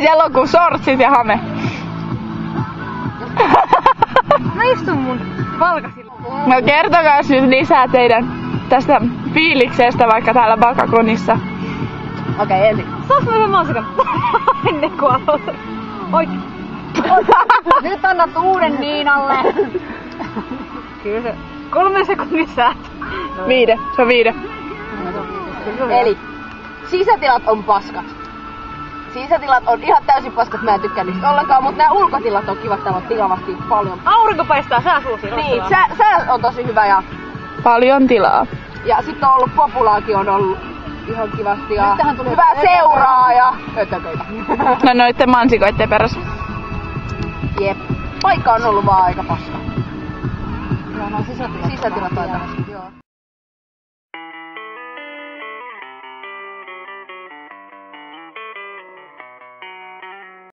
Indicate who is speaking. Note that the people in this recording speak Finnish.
Speaker 1: Siellä on kuin sortsit ja hame.
Speaker 2: Mä istun mun valkasilla.
Speaker 1: No kertokaa nyt lisää teidän tästä fiiliksestä vaikka täällä Bakakonissa.
Speaker 2: Okei, ensin. Saanko mä yhden mansikan? Ennen kuin aloitan. Oikein. Nyt annat uuden Niinalle. Kyllä se 3 sekunnin säät.
Speaker 1: 5. Se on 5.
Speaker 3: Eli sisätilat on paskat. Sisätilat on ihan täysin paskat, mä en tykkää niistä ollenkaan, mutta nämä ulkotilat on kivat, täällä on tikavasti paljon.
Speaker 2: Aurinko paistaa, sää suusi.
Speaker 3: Niin, sää on tosi hyvä ja
Speaker 1: Paljon tilaa.
Speaker 3: sitten on ollut populaakin on ollut ihan kivasti ja hyvää seuraa ja ötököitä.
Speaker 1: No noitte mansikoitten perässä.
Speaker 3: Jep. Paikka on ollut vaan aika paska.
Speaker 2: Sisätilat
Speaker 3: Sisätilat aika. Joo.